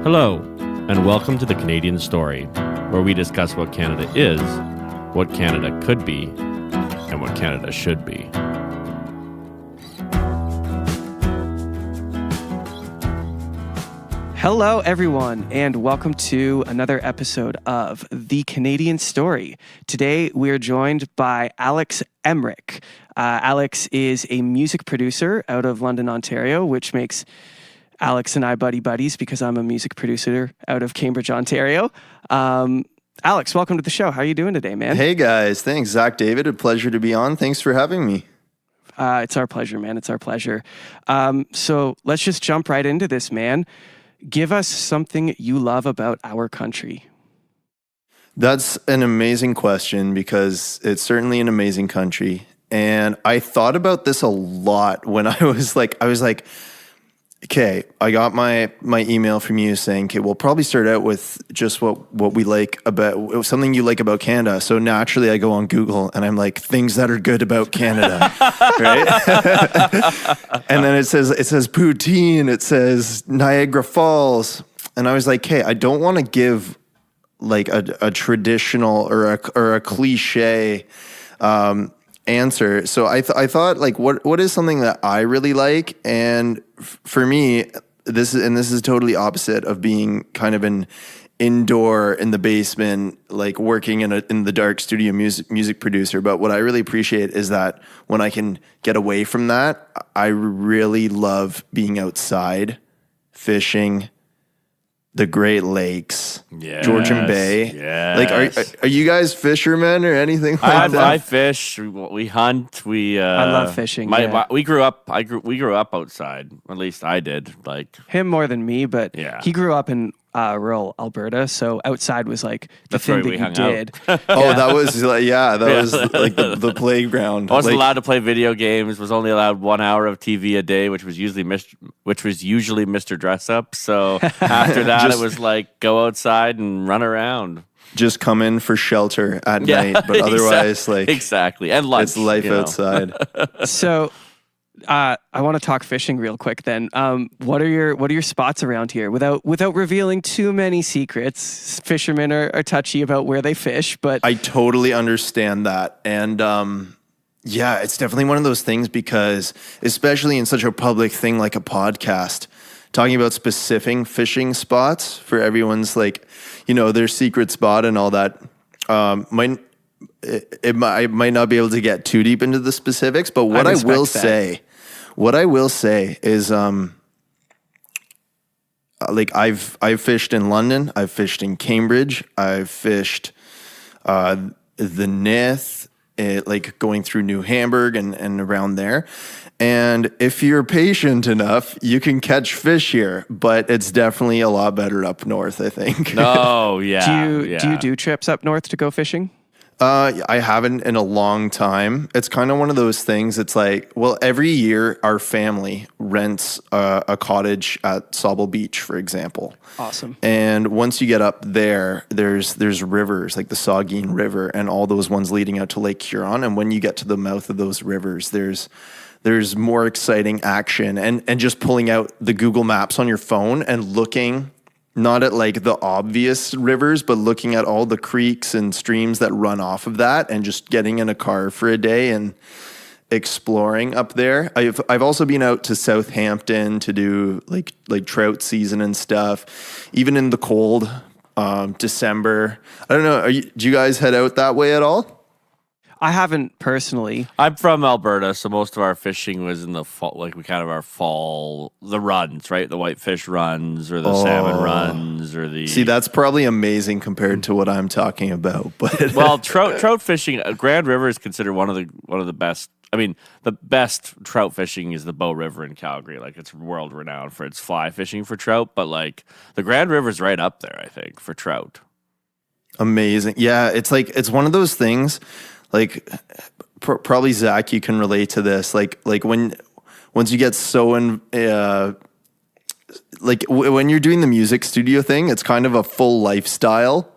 Hello, and welcome to the Canadian Story, where we discuss what Canada is, what Canada could be, and what Canada should be. Hello, everyone, and welcome to another episode of The Canadian Story. Today, we are joined by Alex Emrich. Alex is a music producer out of London, Ontario, which makes Alex and I buddies because I'm a music producer out of Cambridge, Ontario. Alex, welcome to the show. How are you doing today, man? Hey, guys. Thanks, Zach David. A pleasure to be on. Thanks for having me. It's our pleasure, man. It's our pleasure. So let's just jump right into this, man. Give us something you love about our country. That's an amazing question because it's certainly an amazing country. And I thought about this a lot when I was like, okay, I got my email from you saying, okay, we'll probably start out with just what we like about something you like about Canada. So naturally I go on Google and I'm like, things that are good about Canada, right? And then it says poutine, it says Niagara Falls. And I was like, hey, I don't want to give like a traditional or a cliche answer. So I thought like, what is something that I really like? And for me, this is totally opposite of being kind of an indoor in the basement, like working in the dark studio music producer. But what I really appreciate is that when I can get away from that, I really love being outside, fishing, the Great Lakes, Georgian Bay. Yes. Like, are you guys fishermen or anything like that? I fish. We hunt. I love fishing. We grew up. We grew up outside. At least I did. Like him more than me, but Yeah. he grew up in rural Alberta, so outside was like the That's where thing we that you hung did. Oh, that was like, was like the playground. I wasn't Like, allowed to play video games. Was only allowed 1 hour of TV a day, which was usually Mr. Dress Up. So after that, it was like go outside and run around. just come in for shelter at night, but otherwise, exactly, and lunch. it's life outside. So I want to talk fishing real quick then. What are your spots around here? Without revealing too many secrets, fishermen are touchy about where they fish, but I totally understand that. And yeah, it's definitely one of those things because, especially in such a public thing like a podcast, talking about specific fishing spots for everyone's like, their secret spot and all that, I might not be able to get too deep into the specifics, but what I will say is, like I've fished in London, I've fished in Cambridge, I've fished the Nith, like going through New Hamburg and around there. And if you're patient enough, you can catch fish here, but it's definitely a lot better up north, I think. Oh yeah. do you do trips up north to go fishing? I haven't in a long time. It's kind of one of those things. It's like, well, every year our family rents a cottage at Sauble Beach, for example. Awesome. And once you get up there, there's rivers like the Saugeen River and all those ones leading out to Lake Huron. And when you get to the mouth of those rivers, there's more exciting action and just pulling out the Google Maps on your phone and looking not at like the obvious rivers, but looking at all the creeks and streams that run off of that and just getting in a car for a day and exploring up there. I've also been out to Southampton to do like trout season and stuff, even in the cold, December. I don't know. Do you guys head out that way at all? I haven't personally. I'm from Alberta, so most of our fishing was in the fall, like the runs, right? The whitefish runs or the salmon runs or the... See, that's probably amazing compared to what I'm talking about. But well, trout fishing, Grand River is considered one of the best. I mean, the best trout fishing is the Bow River in Calgary. Like, it's world renowned for its fly fishing for trout, but like the Grand River's right up there, I think, for trout. Amazing. Yeah, it's one of those things. Like, probably Zach, you can relate to this. Like once you get so in, when you're doing the music studio thing, it's kind of a full lifestyle.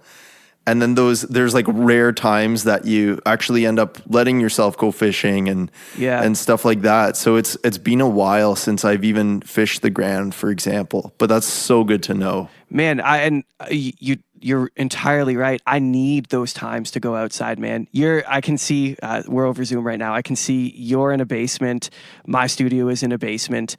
And then there's like rare times that you actually end up letting yourself go fishing and stuff like that. So it's been a while since I've even fished the Grand, for example. But that's so good to know. Man, you're entirely right. I need those times to go outside, man. I can see, we're over Zoom right now. I can see you're in a basement. My studio is in a basement.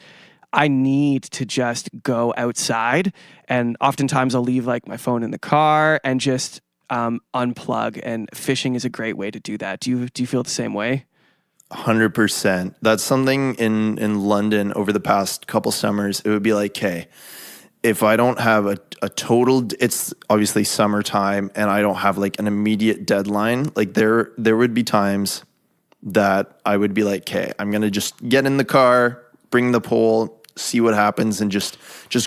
I need to just go outside. And oftentimes I'll leave like my phone in the car and just unplug. And fishing is a great way to do that. Do you feel the same way? 100%. That's something in London over the past couple summers. It would be like, hey, if I don't have a total, it's obviously summertime and I don't have like an immediate deadline, like there would be times that I would be like, okay, I'm going to just get in the car, bring the pole, see what happens, and just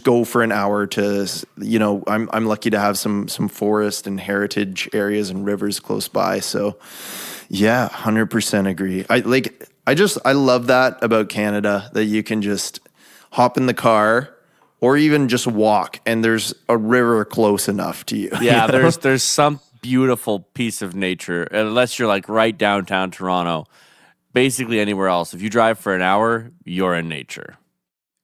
go for an hour to, I'm lucky to have some forest and heritage areas and rivers close by. So yeah, 100% agree. I love that about Canada, that you can just hop in the car or even just walk and there's a river close enough to you. Yeah, there's some beautiful piece of nature, unless you're like right downtown Toronto. Basically anywhere else, if you drive for an hour, you're in nature.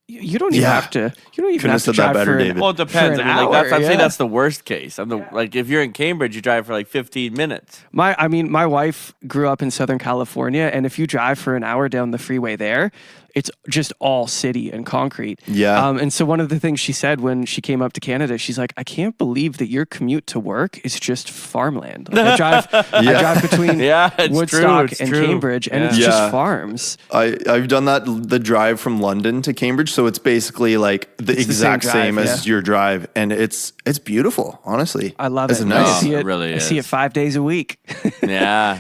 You don't even have to. You don't even Couldn't have to have said that drive better, for David. Well, it depends. for I an mean, like hour, I'm saying yeah. that's the worst case. Like if you're in Cambridge, you drive for like 15 minutes. My wife grew up in Southern California, and if you drive for an hour down the freeway there, it's just all city and concrete. Yeah. And so one of the things she said when she came up to Canada, she's like, I can't believe that your commute to work is just farmland. Like I drive between it's Woodstock true, and true. Cambridge, and it's Yeah. just farms. I've done the drive from London to Cambridge, so it's basically like the exact same same drive, as your drive, and it's beautiful, honestly. I love It's it. nice. I see it it. really I see it is. 5 days a week. Yeah.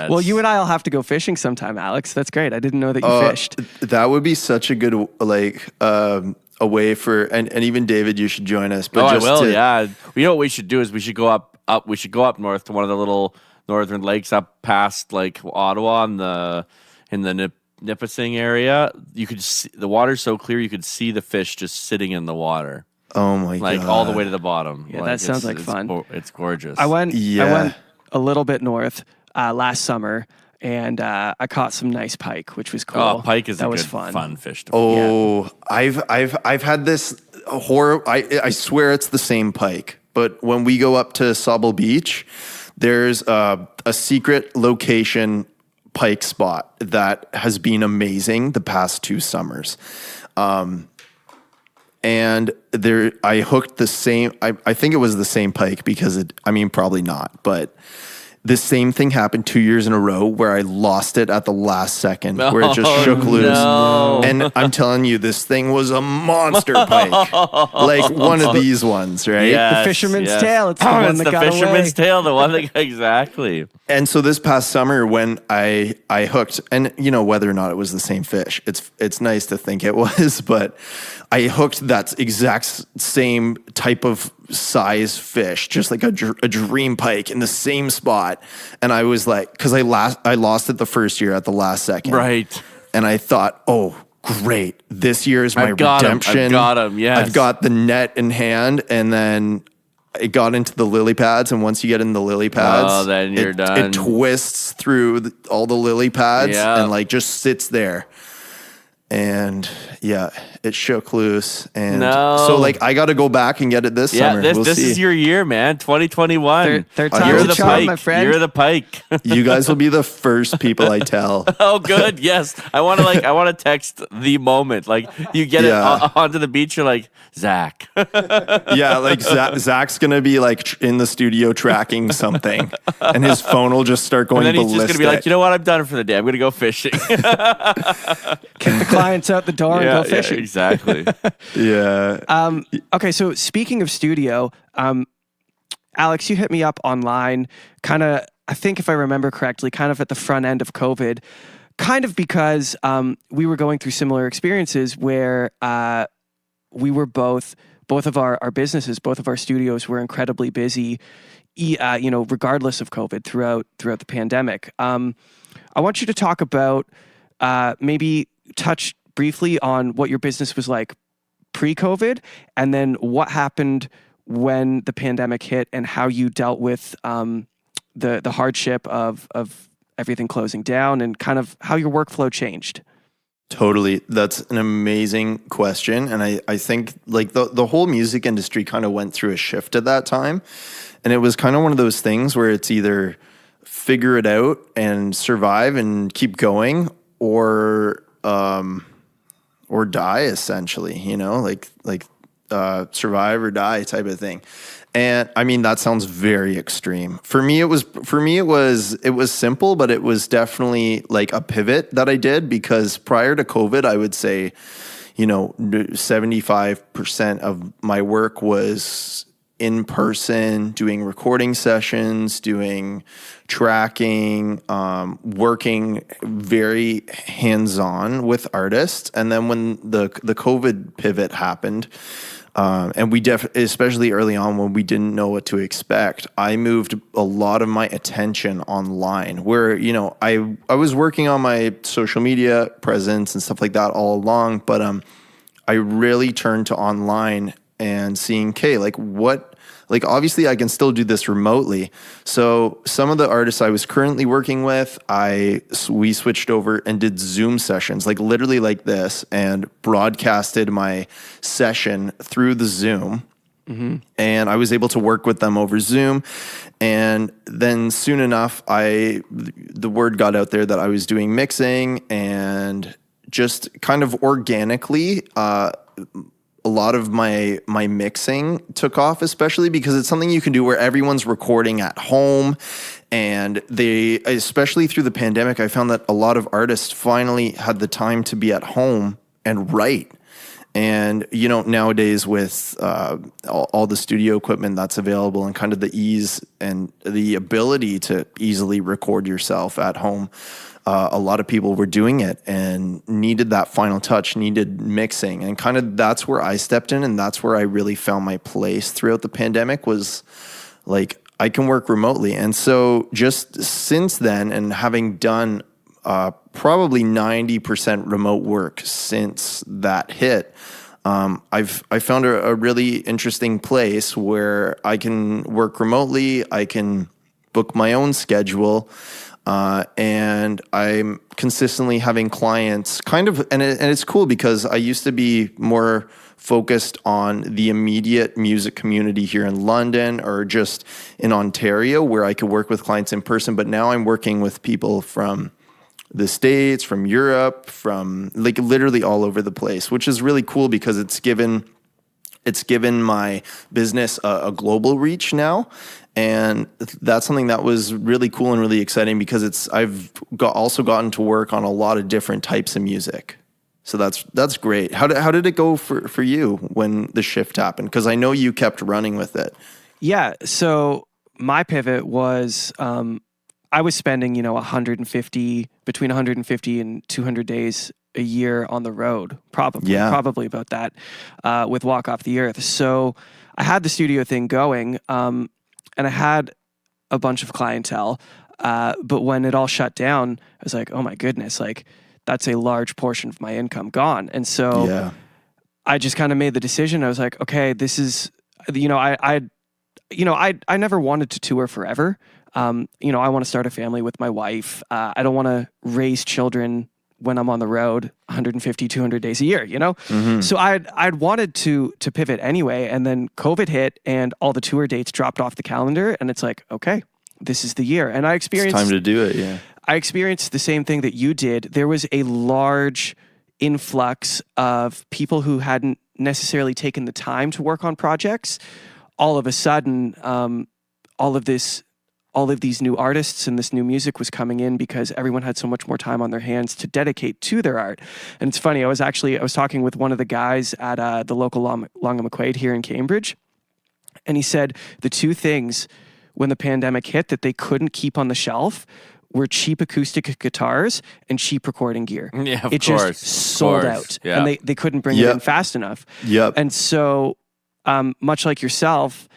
Well, you and I'll have to go fishing sometime, Alex. That's great. I didn't know that you fished. That would be such a good a way for, and even David, you should join us. But I just will. to, Yeah. You know what we should do is we should go up. We should go up north to one of the little northern lakes up past like Ottawa in the Nipissing area. You could see the water's so clear you could see the fish just sitting in the water, Oh my like god, all the way to the bottom. Yeah, that sounds like fun. It's gorgeous. I went Yeah. a little bit north last summer, and I caught some nice pike, which was cool. Oh, pike is that a was good fun. fish to Oh, I've had this horror. I swear it's the same pike. But when we go up to Sauble Beach, there's a secret location pike spot that has been amazing the past 2 summers. And there, I hooked the same. I think it was the same pike because probably not, but. The same thing happened 2 years in a row where I lost it at the last second, where it just shook loose. no. And I'm telling you, this thing was a monster pike, like one of these ones, right? Yes, The fisherman's yes. tail. It's the one it's that the got fisherman's away. tail. The one that exactly. And so this past summer, when I hooked, and whether or not it was the same fish, it's nice to think it was, but I hooked that exact same type of size fish, just like a dream pike in the same spot. And I was like, because I lost it the first year at the last second, Right. And I thought, oh, great, this year is my I've got 'em. redemption. I've got 'em, yes. I've got the net in hand, and then it got into the lily pads, and once you get in the lily pads, then you're done. It twists through all the lily pads Yeah. and like just sits there. And yeah, it shook loose. And No. so like I got to go back and get it this Yeah, summer. this We'll this see. is your year, man. 2021. Third You're time's the a charm, pike. my friend. You're the pike. You guys will be the first people I tell. Oh, good. Yes, I want to text the moment. Like you get Yeah. it onto the beach. You're like Zach. Yeah, like Zach's gonna be like in the studio tracking something, and his phone will just start going And then he's ballistic. just gonna be like, you know what? I'm done for the day. I'm gonna go fishing. Kick the clients out the door and go fishing. exactly. Yeah. Okay, so speaking of studio, Alex, you hit me up online, kind of, I think if I remember correctly, kind of at the front end of COVID, kind of because we were going through similar experiences where we were both of our businesses, both of our studios were incredibly busy, regardless of COVID throughout the pandemic. I want you to talk about maybe touch briefly on what your business was like pre-COVID, and then what happened when the pandemic hit and how you dealt with the hardship of everything closing down and kind of how your workflow changed. Totally. That's an amazing question. And I think like the whole music industry kind of went through a shift at that time. And it was kind of one of those things where it's either figure it out and survive and keep going or die essentially, like survive or die type of thing. And I mean, that sounds very extreme. For me, it was simple, but it was definitely like a pivot that I did because prior to COVID, I would say, 75% of my work was in person, doing recording sessions, doing tracking, working very hands-on with artists. And then when the COVID pivot happened, and especially early on when we didn't know what to expect, I moved a lot of my attention online where, I was working on my social media presence and stuff like that all along, but I really turned to online and seeing, obviously I can still do this remotely. So some of the artists I was currently working with, we switched over and did Zoom sessions, like literally like this, and broadcasted my session through the Zoom. Mm-hmm. And I was able to work with them over Zoom. And then soon enough, the word got out there that I was doing mixing, and just kind of organically, a lot of my mixing took off, especially because it's something you can do where everyone's recording at home. And especially through the pandemic, I found that a lot of artists finally had the time to be at home and write. And, nowadays with all the studio equipment that's available and kind of the ease and the ability to easily record yourself at home, a lot of people were doing it and needed that final touch, needed mixing. And kind of that's where I stepped in, and that's where I really found my place throughout the pandemic was like, I can work remotely. And so just since then, and having done probably 90% remote work since that hit, I found a really interesting place where I can work remotely. I can book my own schedule. And I'm consistently having clients and it's cool because I used to be more focused on the immediate music community here in London or just in Ontario where I could work with clients in person. But now I'm working with people from the States, from Europe, from like literally all over the place, which is really cool because it's given my business a global reach now. And that's something that was really cool and really exciting because I've also gotten to work on a lot of different types of music. So that's great. How did it go for you when the shift happened? Because I know you kept running with it. Yeah. So my pivot was I was spending, between 150 and 200 days a year on the road, probably about that, with Walk Off the Earth. So I had the studio thing going, and I had a bunch of clientele, but when it all shut down, I was like, oh my goodness, like that's a large portion of my income gone. And so I just kind of made the decision. I was like, okay, this is, I never wanted to tour forever. I want to start a family with my wife. I don't want to raise children when I'm on the road 150, 200 days a year, Mm-hmm. So I'd wanted to pivot anyway. And then COVID hit and all the tour dates dropped off the calendar. And it's like, okay, this is the year. And it's time to do it. Yeah. I experienced the same thing that you did. There was a large influx of people who hadn't necessarily taken the time to work on projects. All of a sudden, all of these new artists and this new music was coming in because everyone had so much more time on their hands to dedicate to their art. And it's funny, I was talking with one of the guys at the local Long and McQuaid here in Cambridge, and he said the two things when the pandemic hit that they couldn't keep on the shelf were cheap acoustic guitars and cheap recording gear. Yeah, it just sold out, and they couldn't bring it in fast enough. Yep. And so, much like yourself,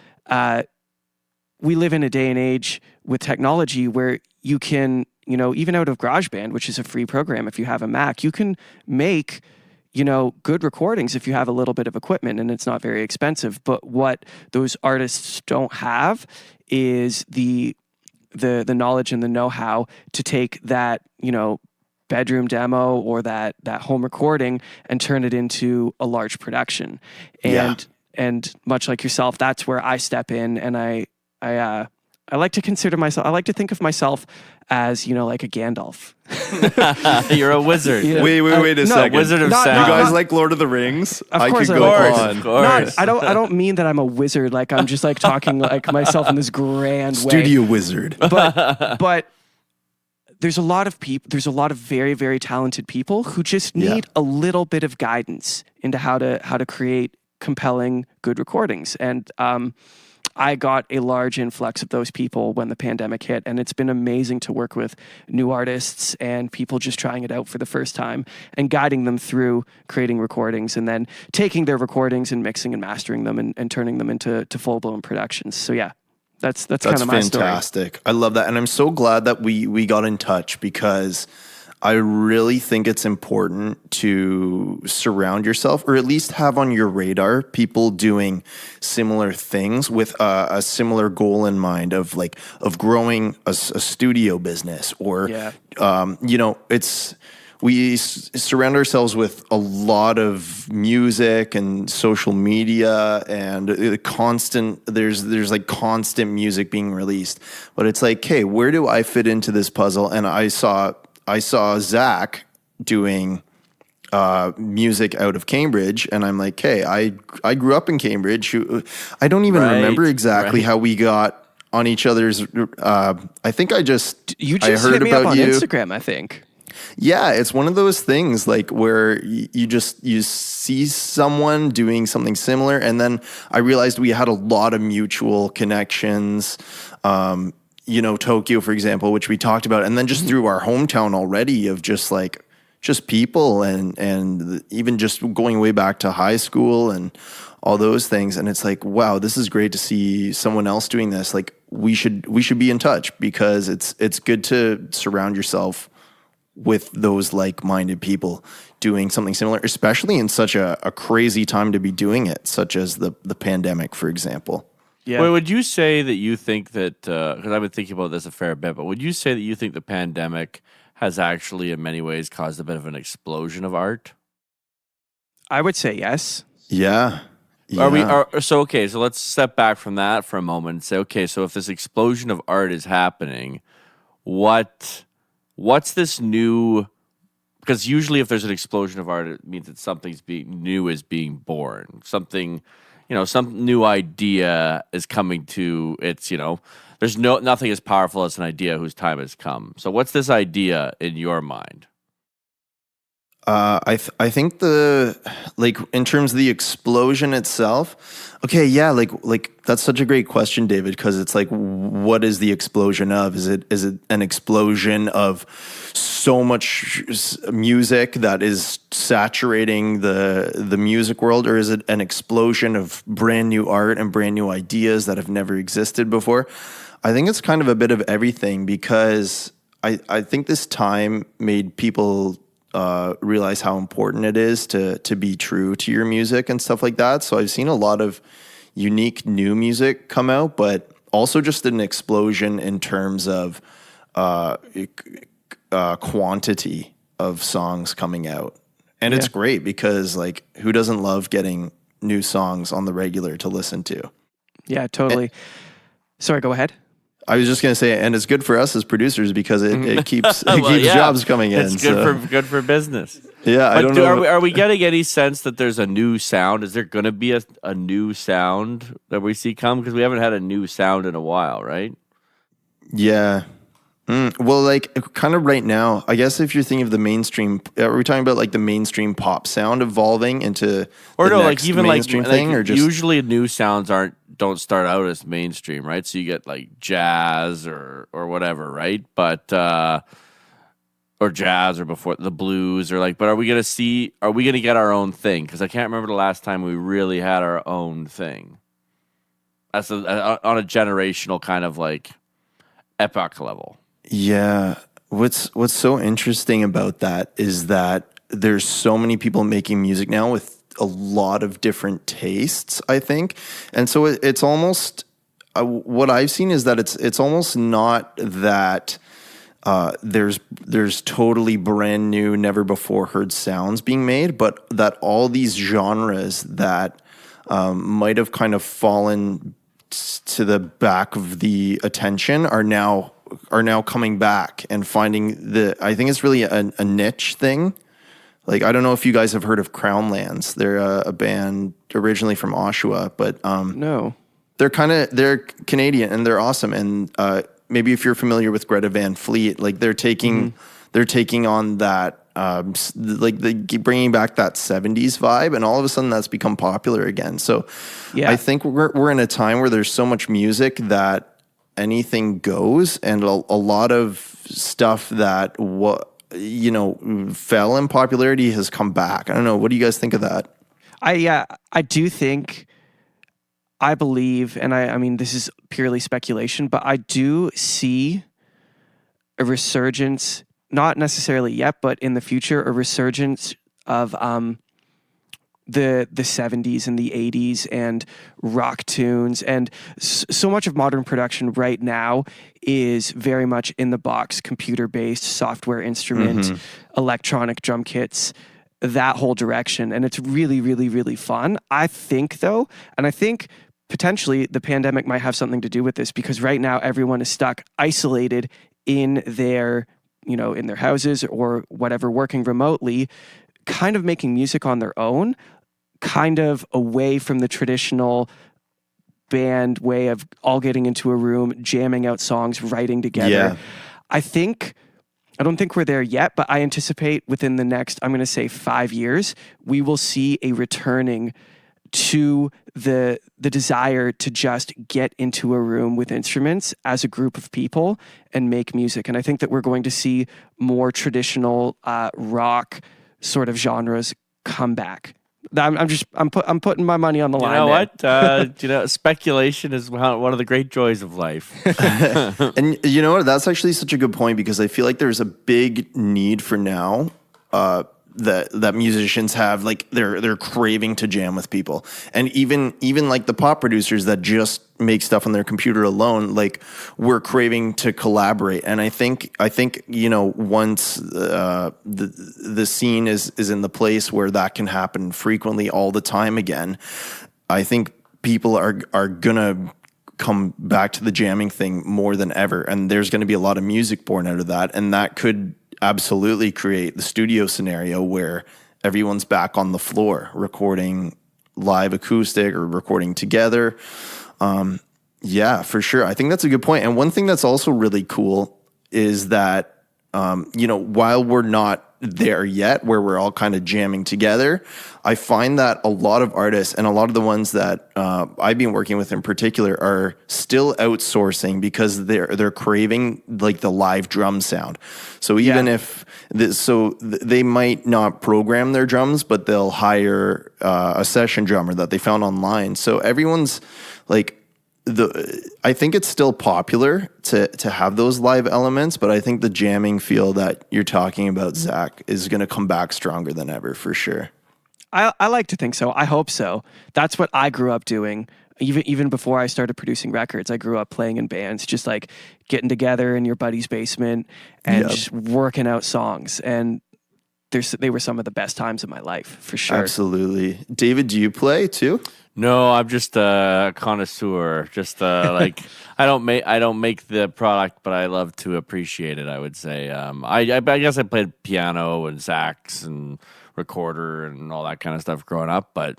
we live in a day and age with technology where you can, even out of GarageBand, which is a free program, if you have a Mac, you can make, good recordings if you have a little bit of equipment and it's not very expensive. But what those artists don't have is the knowledge and the know-how to take that, bedroom demo or that home recording and turn it into a large production. And much like yourself, that's where I step in, and I like to think of myself as, like a Gandalf. You're a wizard. Wait a second. Wizard of You sound. guys like Lord of the Rings? Of course could I go like on. Of course. I don't mean that I'm a wizard. Like I'm just like talking like myself in this grand way. Studio wizard. But there's a lot of people. There's a lot of very, very talented people who just need a little bit of guidance into how to create compelling, good recordings. And I got a large influx of those people when the pandemic hit, and it's been amazing to work with new artists and people just trying it out for the first time and guiding them through creating recordings and then taking their recordings and mixing and mastering them and turning them into full-blown productions. So yeah, that's kind of my story. Fantastic. I love that. And I'm so glad that we got in touch, because I really think it's important to surround yourself, or at least have on your radar, people doing similar things with a similar goal in mind of growing a studio business, or we surround ourselves with a lot of music and social media, and there's constant music being released. But it's like, hey, where do I fit into this puzzle? And I saw Zach doing music out of Cambridge, and I'm like, hey, I grew up in Cambridge. I don't even remember exactly how we got on each other's. I think I just heard hit me about up on you. Instagram, I think. Yeah, it's one of those things like where you see someone doing something similar, and then I realized we had a lot of mutual connections. Tokyo, for example, which we talked about, and then just through our hometown already of just people and even just going way back to high school and all those things. And it's like, wow, this is great to see someone else doing this. Like we should be in touch, because it's good to surround yourself with those like-minded people doing something similar, especially in such a crazy time to be doing it, such as the pandemic, for example. Yeah. Well, would you say that you think that, because I've been thinking about this a fair bit, but would you say that you think the pandemic has actually in many ways caused a bit of an explosion of art? I would say yes. Yeah. So let's step back from that for a moment and say, okay, so if this explosion of art is happening, what's this new? Because usually if there's an explosion of art, it means that something's new is being born. Something, some new idea is coming to its, there's nothing as powerful as an idea whose time has come. So what's this idea in your mind? I think in terms of the explosion itself, okay, yeah, like that's such a great question, David, because it's like, what is the explosion of? Is it an explosion of so much music that is saturating the music world, or is it an explosion of brand new art and brand new ideas that have never existed before? I think it's kind of a bit of everything, because I think this time made people realize how important it is to be true to your music and stuff like that. So I've seen a lot of unique new music come out, but also just an explosion in terms of quantity of songs coming out. And it's great, because who doesn't love getting new songs on the regular to listen to? Yeah, totally. Sorry, go ahead. I was just going to say, and it's good for us as producers, because it keeps jobs coming in. It's good for business. Yeah, I don't know. Are we getting any sense that there's a new sound? Is there going to be a new sound that we see come? Because we haven't had a new sound in a while, right? Yeah. Well, kind of right now, I guess if you're thinking of the mainstream, are we talking about the mainstream pop sound evolving into the mainstream thing, or just usually new sounds don't start out as mainstream, right? So you get jazz or whatever, right? But or jazz, or before the blues, or but are we gonna get our own thing? Because I can't remember the last time we really had our own thing. That's on a generational kind of epoch level. Yeah. What's so interesting about that is that there's so many people making music now with a lot of different tastes, I think. And so it's almost, what I've seen is that it's almost not that there's totally brand new, never before heard sounds being made, but that all these genres that might have kind of fallen to the back of the attention are now coming back and finding I think it's really a niche thing. Like, I don't know if you guys have heard of Crownlands. They're a band originally from Oshawa, but No. they're Canadian and they're awesome. And maybe if you're familiar with Greta Van Fleet, like they're taking on that bringing back that 70s vibe, and all of a sudden that's become popular again. So Yeah. I think we're in a time where there's so much music that anything goes, and a lot of stuff that fell in popularity has come back. I don't know. What do you guys think of that? I do think, I believe, and I mean, this is purely speculation, but I do see a resurgence, not necessarily yet, but in the future, a resurgence of the 70s and the 80s and rock tunes. And so much of modern production right now is very much in the box, computer-based, software instrument, electronic drum kits, that whole direction. And it's really, really, really fun. I think, though, and I think potentially the pandemic might have something to do with this, because right now everyone is stuck isolated in their houses or whatever, working remotely, kind of making music on their own, kind of away from the traditional band way of all getting into a room, jamming out songs, writing together. Yeah. I don't think we're there yet, but I anticipate within the next, I'm going to say 5 years, we will see a returning to the desire to just get into a room with instruments as a group of people and make music. And I think that we're going to see more traditional rock sort of genres come back. I'm putting my money on the line. You know there. what? Speculation is one of the great joys of life. And you know what? That's actually such a good point, because I feel like there's a big need for now that musicians have, like they're craving to jam with people, and even like the pop producers that just make stuff on their computer alone, like we're craving to collaborate. And I think once the scene is in the place where that can happen frequently all the time again, I think people are gonna come back to the jamming thing more than ever, and there's going to be a lot of music born out of that, and that could absolutely create the studio scenario where everyone's back on the floor recording live acoustic or recording together. Yeah, for sure. I think that's a good point. And one thing that's also really cool is that, while we're not there yet where we're all kind of jamming together, I find that a lot of artists, and a lot of the ones that I've been working with in particular, are still outsourcing because they're craving like the live drum sound. So even if they might not program their drums, but they'll hire a session drummer that they found online. So everyone's like, I think it's still popular to have those live elements, but I think the jamming feel that you're talking about, Zach, is going to come back stronger than ever, for sure. I like to think so. I hope so. That's what I grew up doing. Even before I started producing records, I grew up playing in bands, just like getting together in your buddy's basement and just working out songs. And they were some of the best times of my life, for sure. Absolutely. David, do you play too? No, I'm just a connoisseur. Just I don't make the product, but I love to appreciate it, I would say. I guess I played piano and sax and recorder and all that kind of stuff growing up, but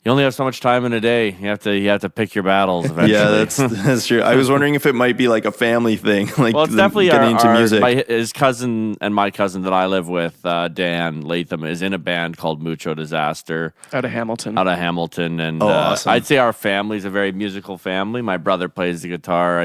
you only have so much time in a day. You have to pick your battles eventually. Yeah, that's true. I was wondering if it might be like a family thing. Like, well, it's definitely getting into music. His cousin and my cousin that I live with, Dan Latham, is in a band called Mucho Disaster Out of Hamilton. Oh, And awesome. I'd say our family's a very musical family. My brother plays the guitar. I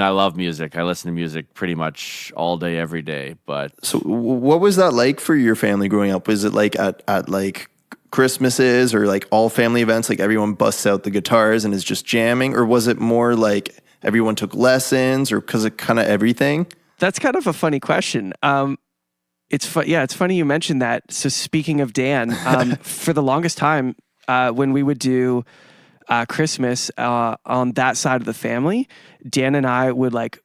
love music. I listen to music pretty much all day, every day. But So what was that like for your family growing up? Was it like at like Christmases or like all family events, like everyone busts out the guitars and is just jamming? Or was it more like everyone took lessons, or because of kind of everything? That's kind of a funny question. it's funny you mentioned that. So speaking of Dan, for the longest time, when we would do Christmas on that side of the family, Dan and I would like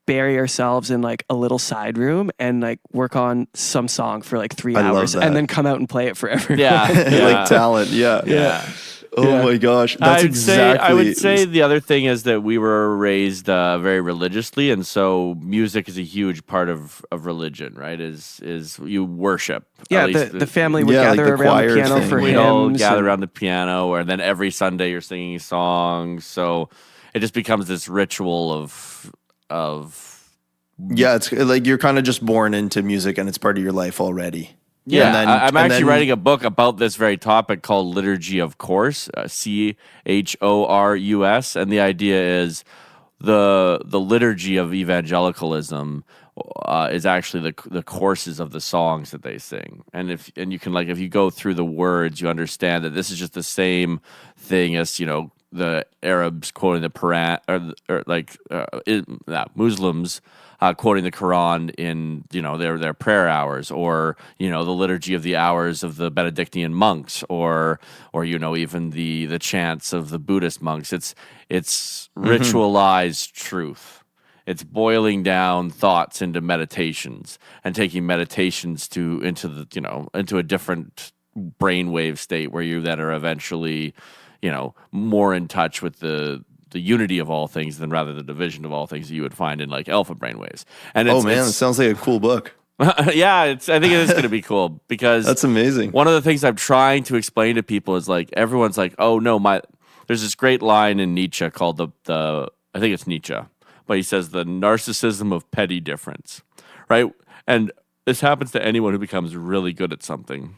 bury ourselves in like a little side room and like work on some song for like 3 I love hours that. and then come out and play it for everyone. Like talent. Yeah. Oh my gosh. That's I would say the other thing is that we were raised very religiously, and so music is a huge part of religion, right? Is you worship. Yeah, At least the family would like gather the around the choir piano thing. for we'd hymns. all gather and- around the piano, and then every Sunday you're singing songs. So it just becomes this ritual of Yeah, it's like you're kind of just born into music and it's part of your life already. Yeah, And then- I'm and actually then- writing a book about this very topic called Liturgy of Course, CHORUS, and the idea is the liturgy of evangelicalism is actually the courses of the songs that they sing, and if you go through the words, you understand that this is just the same thing as the Arabs quoting the Quran, or Muslims quoting the Quran in their prayer hours, or the liturgy of the hours of the Benedictine monks, or even the chants of the Buddhist monks. It's ritualized truth. It's boiling down thoughts into meditations and taking meditations into a different brainwave state where you then are eventually more in touch with the unity of all things than rather the division of all things that you would find in like alpha brainwaves. And it sounds like a cool book. yeah, I think it is going to be cool because That's amazing. One of the things I'm trying to explain to people is like everyone's like, oh no, there's this great line in Nietzsche called the I think it's Nietzsche, but he says the narcissism of petty difference, right? And this happens to anyone who becomes really good at something,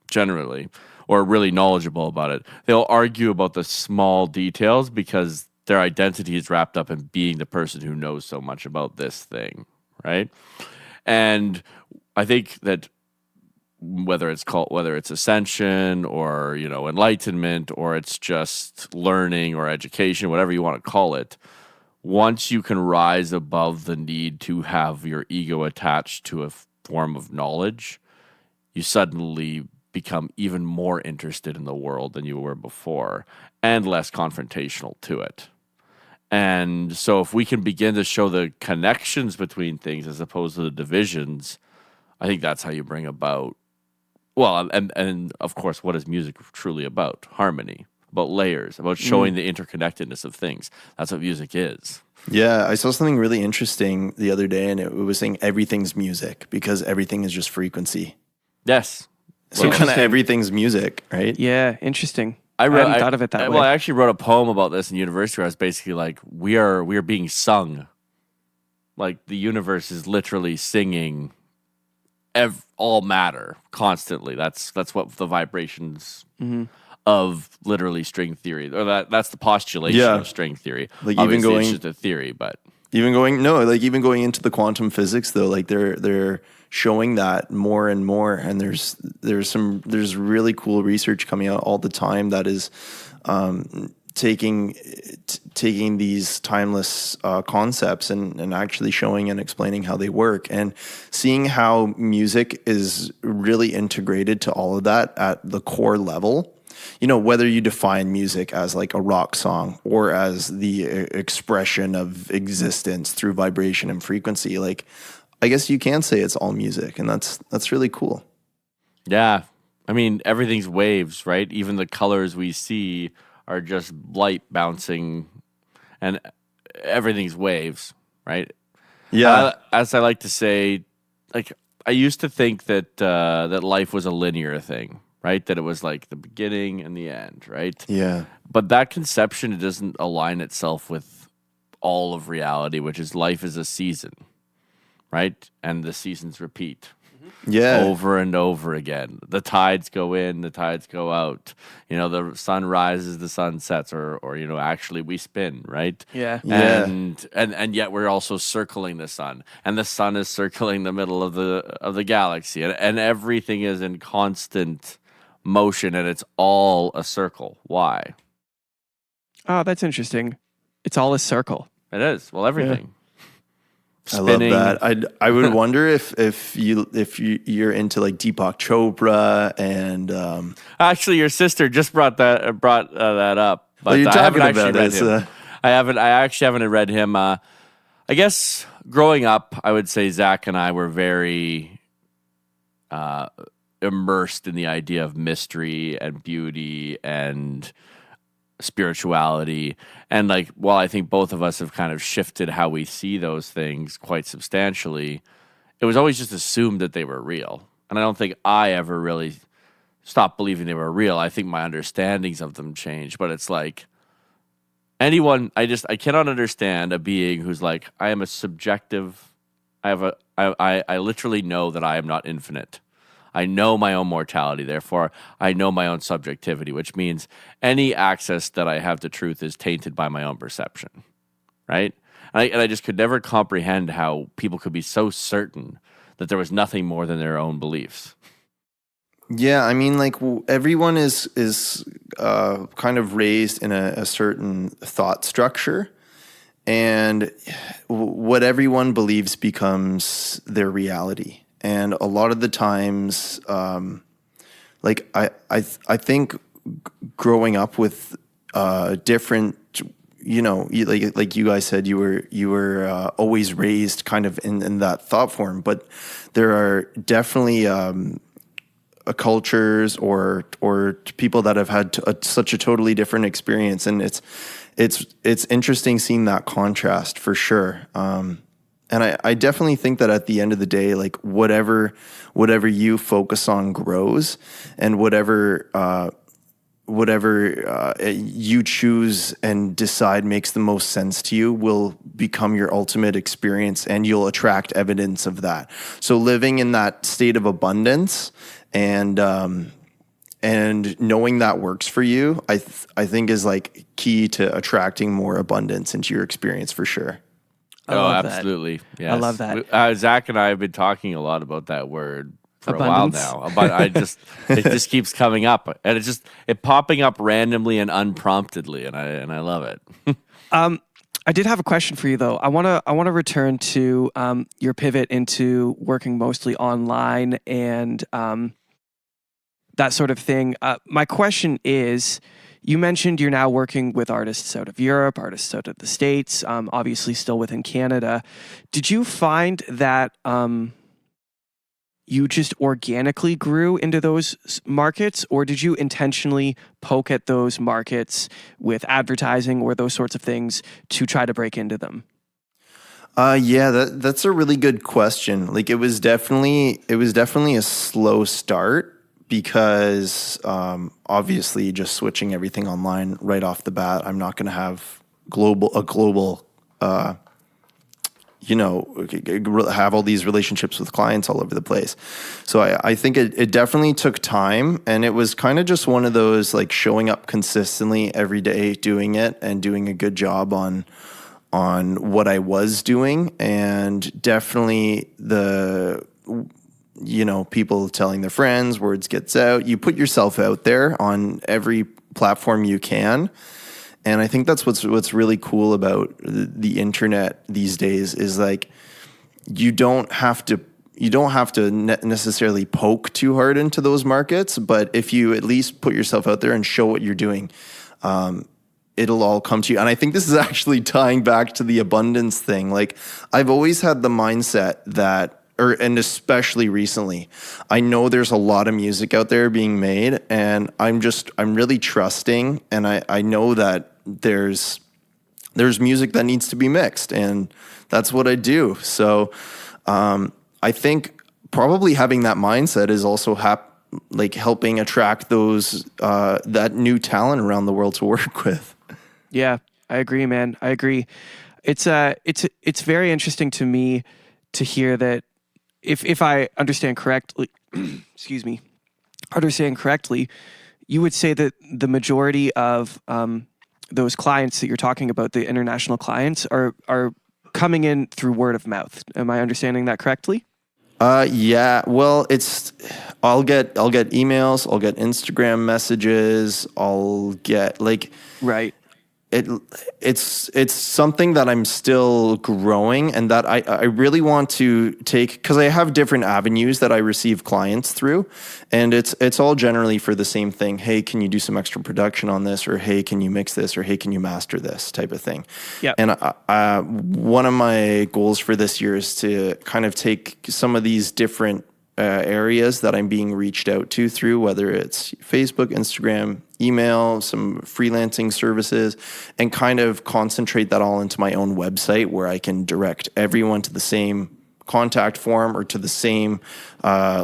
generally, or really knowledgeable about it. They'll argue about the small details because their identity is wrapped up in being the person who knows so much about this thing, right? And I think that whether it's ascension or enlightenment, or it's just learning or education, whatever you want to call it, once you can rise above the need to have your ego attached to a form of knowledge, you suddenly become even more interested in the world than you were before and less confrontational to it. And so if we can begin to show the connections between things as opposed to the divisions, I think that's how you bring about, well, and of course, what is music truly about? Harmony, about layers, about showing the interconnectedness of things. That's what music is. Yeah, I saw something really interesting the other day, and it was saying everything's music because everything is just frequency. Yes. So kind of everything's music, right? Yeah, interesting. I hadn't thought of it that way. Well, I actually wrote a poem about this in university where I was basically like, we are being sung. Like the universe is literally singing all matter constantly. That's what the vibrations of literally string theory, or that's the postulation of string theory. Like obviously, it's just a theory, but even going into the quantum physics though, like they're showing that more and more, and there's really cool research coming out all the time that is taking these timeless concepts and actually showing and explaining how they work, and seeing how music is really integrated to all of that at the core level. Whether you define music as like a rock song or as the expression of existence through vibration and frequency, like I guess you can say it's all music, and that's really cool. Yeah. I mean, everything's waves, right? Even the colors we see are just light bouncing, and everything's waves, right? Yeah. As I like to say, like I used to think that that life was a linear thing, right? That it was like the beginning and the end, right? Yeah. But that conception, it doesn't align itself with all of reality, which is life is a season, right? And the seasons repeat. Yeah. Over and over again. The tides go in, the tides go out. The sun rises, the sun sets, or actually we spin, right? Yeah. Yeah. And yet we're also circling the sun, and the sun is circling the middle of the galaxy, and everything is in constant motion, and it's all a circle. Why? Oh, that's interesting. It's all a circle. It is. Well, everything. spinning. I love that. I would wonder if you're into like Deepak Chopra and Actually, your sister just brought that up, but you're I haven't talking actually about read is him. I actually haven't read him. I guess growing up, I would say Zach and I were very immersed in the idea of mystery and beauty and spirituality. And like, while I think both of us have kind of shifted how we see those things quite substantially, it was always just assumed that they were real. And I don't think I ever really stopped believing they were real. I think my understandings of them changed, but it's like I cannot understand a being who's like, I am a subjective, I literally know that I am not infinite. I know my own mortality, therefore I know my own subjectivity, which means any access that I have to truth is tainted by my own perception, right? And I just could never comprehend how people could be so certain that there was nothing more than their own beliefs. yeah, I mean, like everyone is kind of raised in a certain thought structure, and what everyone believes becomes their reality. And a lot of the times, like I think growing up with different, like you guys said, you were always raised kind of in that thought form, but there are definitely cultures or people that have had such a totally different experience, and it's interesting seeing that contrast for sure. And I definitely think that at the end of the day, like whatever you focus on grows, and whatever you choose and decide makes the most sense to you will become your ultimate experience, and you'll attract evidence of that. So living in that state of abundance and knowing that works for you, I think is like key to attracting more abundance into your experience for sure. Absolutely. Yes. I love that. Zach and I have been talking a lot about that word for Abundance. a while now. But it just keeps coming up, and it popping up randomly and unpromptedly, and I love it. I did have a question for you though. I want to return to your pivot into working mostly online and that sort of thing. My question is, you mentioned you're now working with artists out of Europe, artists out of the States, obviously still within Canada. Did you find that you just organically grew into those markets, or did you intentionally poke at those markets with advertising or those sorts of things to try to break into them? Yeah, that's a really good question. Like it was definitely a slow start, because obviously just switching everything online right off the bat, I'm not going to have a global have all these relationships with clients all over the place. So I think it definitely took time, and it was kind of just one of those like showing up consistently every day, doing it and doing a good job on what I was doing. And definitely people telling their friends, words gets out. You put yourself out there on every platform you can. And I think that's what's really cool about the internet these days is like, you don't have to necessarily poke too hard into those markets, but if you at least put yourself out there and show what you're doing, it'll all come to you. And I think this is actually tying back to the abundance thing. Like I've always had the mindset that, and especially recently, I know there's a lot of music out there being made, and I'm really trusting, and I know that there's music that needs to be mixed, and that's what I do. So I think probably having that mindset is also helping attract those that new talent around the world to work with. Yeah, I agree, man. I agree. It's very interesting to me to hear that. If I understand correctly, you would say that the majority of those clients that you're talking about, the international clients, are coming in through word of mouth. Am I understanding that correctly? Yeah. Well, I'll get emails, I'll get Instagram messages, I'll get Right. it it's something that I'm still growing, and that I really want to take, because I have different avenues that I receive clients through, and it's all generally for the same thing. Hey, can you do some extra production on this? Or hey, can you mix this? Or hey, can you master this type of thing? Yeah. And one of my goals for this year is to kind of take some of these different areas that I'm being reached out to through, whether it's Facebook, Instagram, email, some freelancing services, and kind of concentrate that all into my own website, where I can direct everyone to the same contact form or to the same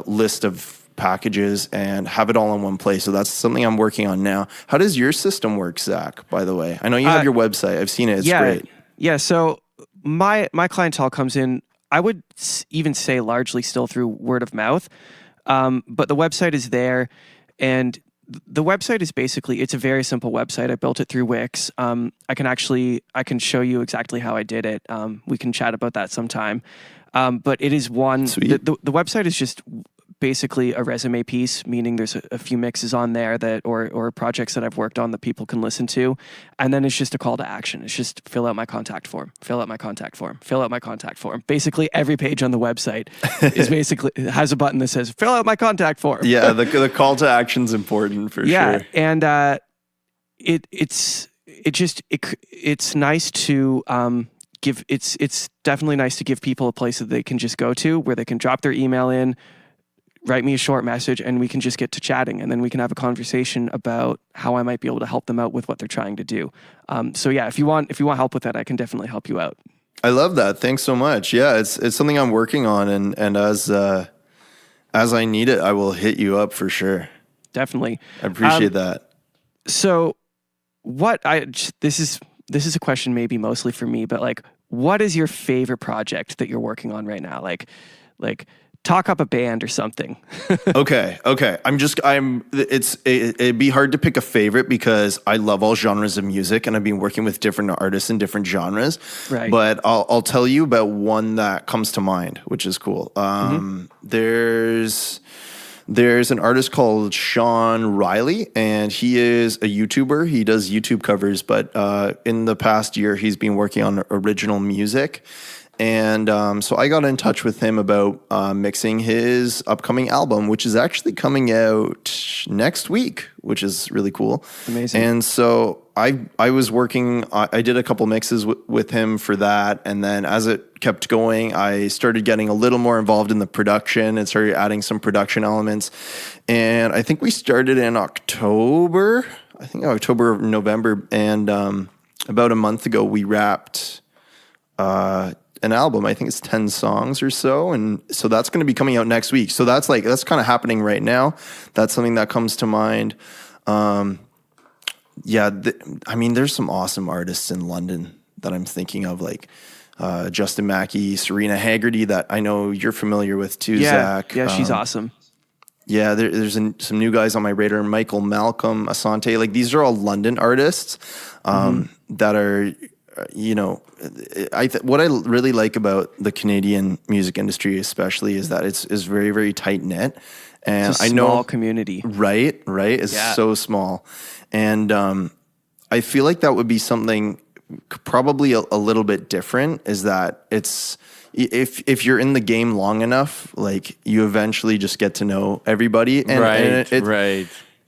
list of packages and have it all in one place. So that's something I'm working on now. How does your system work, Zach, by the way? I know you have your website. I've seen it. It's great. Yeah. So my clientele comes in, I would even say largely still through word of mouth. But the website is there, and the website is basically, it's a very simple website. I built it through Wix. I can show you exactly how I did it. We can chat about that sometime. But it is one, the website is just basically a resume piece, meaning there's a few mixes on there that, or projects that I've worked on that people can listen to. And then it's just a call to action. It's just fill out my contact form, fill out my contact form, fill out my contact form. Basically every page on the website is basically has a button that says, fill out my contact form. Yeah. The call to action's important for sure. And, it's nice to, it's definitely nice to give people a place that they can just go to, where they can drop their email in, write me a short message, and we can just get to chatting, and then we can have a conversation about how I might be able to help them out with what they're trying to do. So yeah, if you want help with that, I can definitely help you out. I love that. Thanks so much. Yeah, it's something I'm working on, and as I need it, I will hit you up for sure. Definitely. I appreciate that. So this is a question maybe mostly for me, but like, what is your favorite project that you're working on right now? Like talk up a band or something. Okay. It'd be hard to pick a favorite, because I love all genres of music, and I've been working with different artists in different genres. Right. But I'll tell you about one that comes to mind, which is cool. There's an artist called Sean Riley, and he is a YouTuber. He does YouTube covers, but in the past year, he's been working on original music. And so I got in touch with him about mixing his upcoming album, which is actually coming out next week, which is really cool. Amazing. And so I was working, I did a couple mixes with him for that. And then as it kept going, I started getting a little more involved in the production and started adding some production elements. And I think we started in October, or November. And about a month ago, we wrapped an album. I think it's 10 songs or so. And so that's going to be coming out next week. So that's kind of happening right now. That's something that comes to mind. There's some awesome artists in London that I'm thinking of, like Justin Mackey, Serena Haggerty, that I know you're familiar with too, Zach. Yeah, she's awesome. Yeah, there's some new guys on my radar. Michael Malcolm, Asante. Like, these are all London artists that are, what I really like about the Canadian music industry, especially, is that it's very, very tight knit, and it's a small community. Right, it's so small, and I feel like that would be something probably a little bit different. Is that it's if you're in the game long enough, like, you eventually just get to know everybody, and right.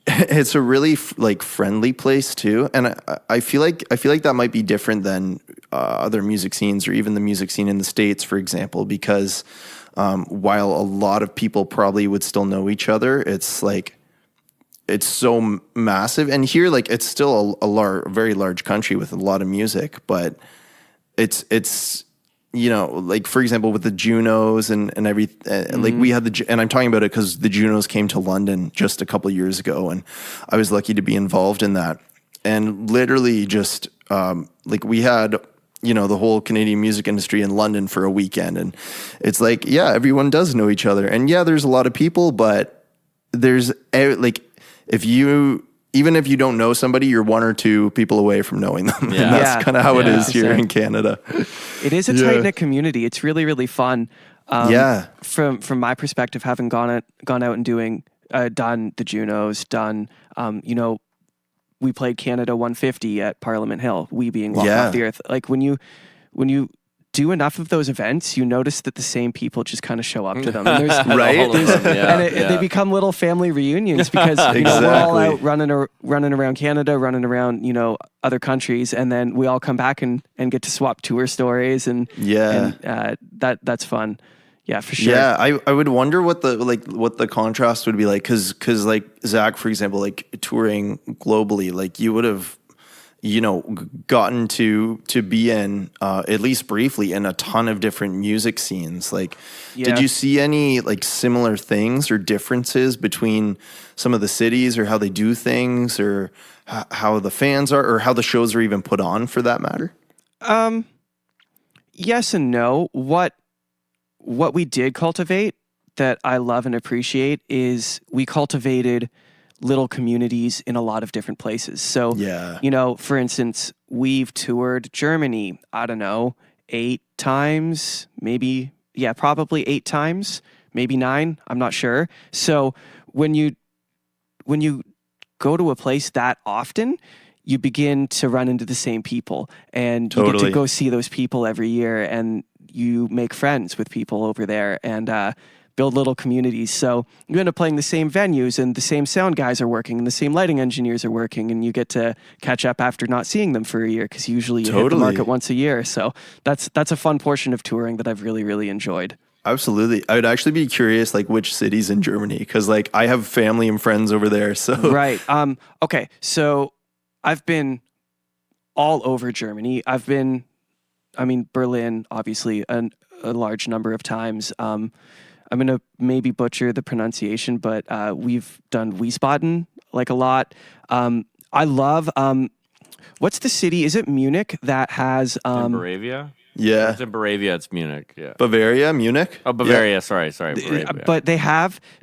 It's a really friendly place too, and I feel like that might be different than other music scenes, or even the music scene in the States, for example. Because while a lot of people probably would still know each other, it's so massive. And here, like, it's still a very large country with a lot of music, but it's like, for example, with the Junos and everything, like, we had and I'm talking about it because the Junos came to London just a couple years ago, and I was lucky to be involved in that. And literally just, we had, the whole Canadian music industry in London for a weekend. And it's like, yeah, everyone does know each other. And yeah, there's a lot of people, but there's even if you don't know somebody, you're one or two people away from knowing them. Yeah. And that's kind of how it is here in Canada. It is a tight-knit community. It's really, really fun. From my perspective, having gone out and done the Junos, done, we played Canada 150 at Parliament Hill, we being Walk Yeah. Off the Earth. Like when you do enough of those events, you notice that the same people just kind of show up to them. And there's, Right? All of them, yeah, and yeah. they become little family reunions because you know, we're all out running around Canada, running around, you know, other countries, and then we all come back and get to swap tour stories and that's fun. Yeah, for sure. Yeah, I would wonder what the contrast would be like because like Zach, for example, like touring globally, like you would have, you know, gotten to be in at least briefly in a ton of different music scenes. Like, did you see any like similar things or differences between some of the cities or how they do things or how the fans are or how the shows are even put on for that matter? Yes and no. What we did cultivate that I love and appreciate is we cultivated little communities in a lot of different places. So, you know, for instance, we've toured Germany, I don't know, 8 times, maybe, probably 8 times, maybe 9, I'm not sure. So when you go to a place that often, you begin to run into the same people and you get to go see those people every year and you make friends with people over there and build little communities. So you end up playing the same venues and the same sound guys are working and the same lighting engineers are working and you get to catch up after not seeing them for a year because usually you hit the market once a year. So that's a fun portion of touring that I've really, really enjoyed. Absolutely. I would actually be curious, like, which cities in Germany, because, like, I have family and friends over there, so... Right. Okay, so I've been all over Germany. Berlin, obviously, a large number of times. I'm going to maybe butcher the pronunciation, but we've done Wiesbaden, like, a lot. I love... what's the city? Is it Munich that has... in Moravia? Yeah. It's in Moravia, it's Munich. Yeah. Bavaria, Munich? Oh, Bavaria. Sorry. Bavaria. But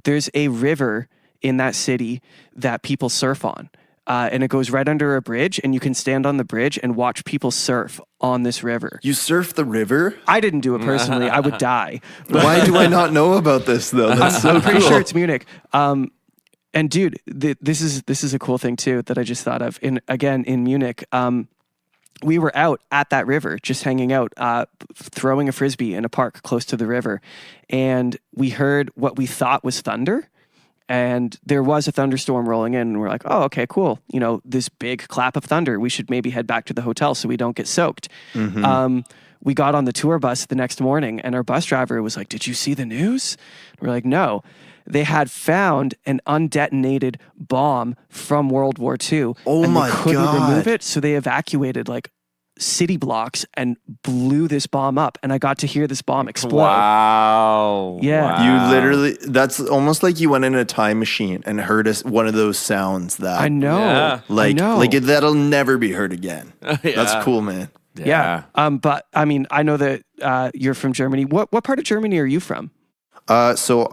there's a river in that city that people surf on. And it goes right under a bridge, and you can stand on the bridge and watch people surf on this river. You surf the river? I didn't do it personally. I would die. Why do I not know about this, though? That's so I'm pretty cool. sure it's Munich. And dude, this is a cool thing too that I just thought of. In Munich, we were out at that river, just hanging out, throwing a frisbee in a park close to the river, and we heard what we thought was thunder. And there was a thunderstorm rolling in, and we're like, oh, okay, cool. You know, this big clap of thunder. We should maybe head back to the hotel so we don't get soaked. Mm-hmm. We got on the tour bus the next morning, and our bus driver was like, did you see the news? We're like, no. They had found an undetonated bomb from World War II. Oh, and my they couldn't God. remove it, so they evacuated, like, city blocks and blew this bomb up, and I got to hear this bomb explode. Wow. Yeah. Wow. You literally, that's almost like you went in a time machine and heard one of those sounds that... I know. Yeah. That'll never be heard again. Yeah. That's cool, man. Yeah. But I mean, I know that you're from Germany. What part of Germany are you from? So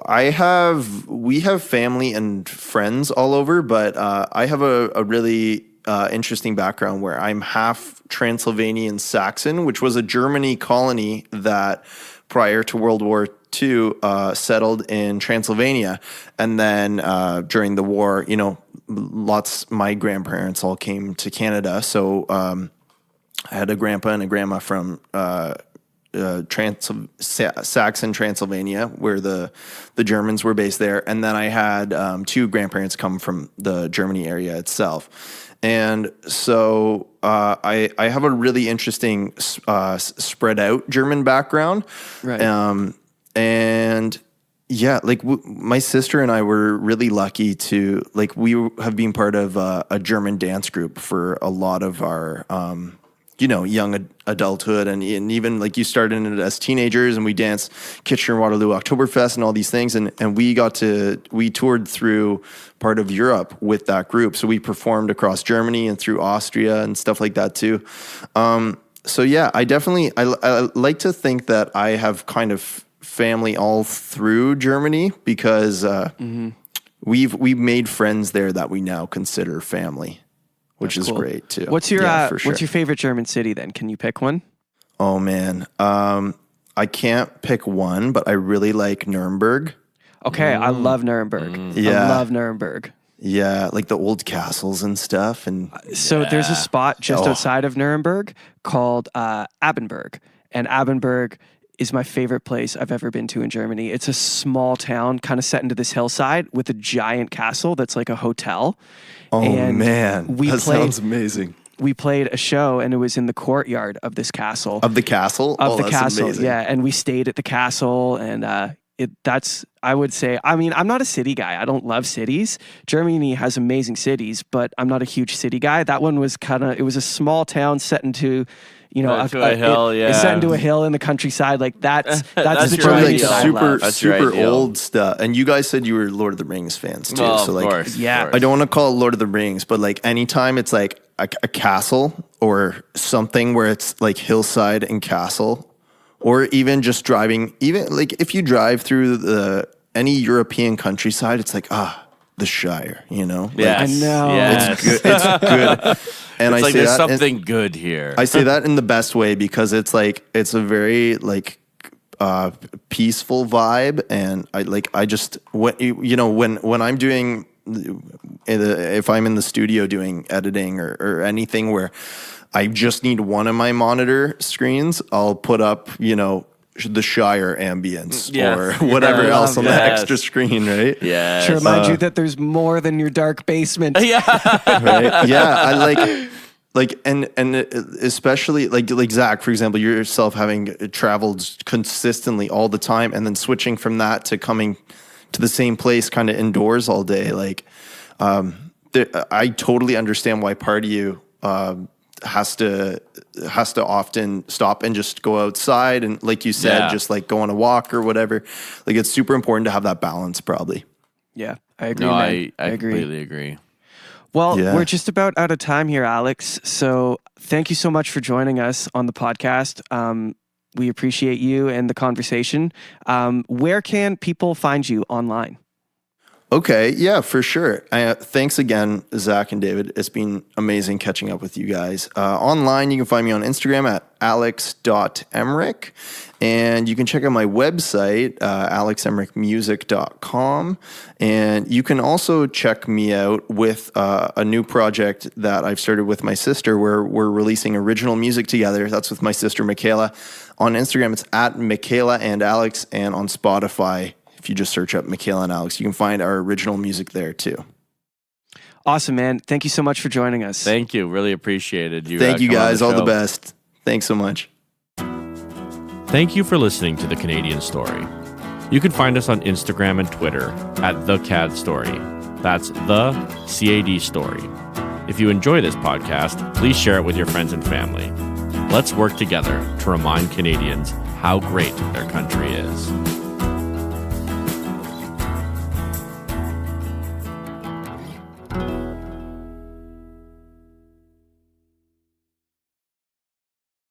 we have family and friends all over, but I have a really interesting background where I'm half Transylvanian Saxon, which was a Germany colony that prior to World War II settled in Transylvania. And then during the war, you know, my grandparents all came to Canada. So I had a grandpa and a grandma from Saxon Transylvania, where the Germans were based there, and then I had 2 grandparents come from the Germany area itself, and so I have a really interesting spread out German background, Right. And yeah, like my sister and I were really lucky to we have been part of a German dance group for a lot of our young adulthood, and even like you started in it as teenagers, and we danced Kitchener-Waterloo Oktoberfest and all these things, and we toured through part of Europe with that group. So we performed across Germany and through Austria and stuff like that too. So yeah, I like to think that I have kind of family all through Germany because we've made friends there that we now consider family. Which is cool. Great too. What's your favorite German city then? Can you pick one? Oh man, I can't pick one, but I really like Nuremberg. Okay, I love Nuremberg. Yeah. I love Nuremberg. Yeah, like the old castles and stuff. And So there's a spot just outside of Nuremberg called Abenberg. And Abenberg is my favorite place I've ever been to in Germany. It's a small town kind of set into this hillside with a giant castle that's like a hotel. oh And man, that sounds amazing. We played a show and it was in the courtyard of this castle. Of the castle? That's castle, amazing. yeah. And we stayed at the castle and I would say, I mean, I'm not a city guy. I don't love cities. Germany has amazing cities, but I'm not a huge city guy. That one was it was a small town set into, you know, Into a hill, it's set into a hill in the countryside. Like that's the your Germany ideal. that I super love. That's your super ideal. old stuff. And you guys said you were Lord of the Rings fans too. Well, so like, of course, yeah. of course. I don't want to call it Lord of the Rings, but like anytime it's like a castle or something where it's like hillside and castle, or even just driving, even like if you drive through any European countryside, it's like, the Shire, you know? Like, Yes. I know. Yes. it's good. And It's I like say there's that something good here. I say that in the best way because it's like it's a very like peaceful vibe, and I just when I'm doing if I'm in the studio doing editing or anything where I just need one of my monitor screens, I'll put up the Shire ambience or whatever else on the extra screen, right? Yeah. To remind you that there's more than your dark basement. Yeah. Right? Yeah, I like and especially like Zach, for example, yourself having traveled consistently all the time and then switching from that to coming to the same place kind of indoors all day. Like, I totally understand why part of you has to often stop and just go outside and, like you said, just like go on a walk or whatever. Like, it's super important to have that balance, probably. Yeah, I agree. No, man. I agree. completely agree. Well, Yeah. we're just about out of time here, Alex. So thank you so much for joining us on the podcast. We appreciate you and the conversation. Where can people find you online? Okay, yeah, for sure. Thanks again, Zach and David. It's been amazing catching up with you guys. Online, you can find me on Instagram at alex.emrich. And you can check out my website, alexemrichmusic.com. And you can also check me out with a new project that I've started with my sister where we're releasing original music together. That's with my sister, Mikaila. On Instagram, it's at Mikaila and Alex. And on Spotify, if you just search up Mikaila and Alex, you can find our original music there too. Awesome, man. Thank you so much for joining us. Thank you. Really appreciated you. Thank you coming on guys. All the show. best. Thanks so much. Thank you for listening to The Canadian Story. You can find us on Instagram and Twitter at The CAD Story. That's The CAD Story. If you enjoy this podcast, please share it with your friends and family. Let's work together to remind Canadians how great their country is.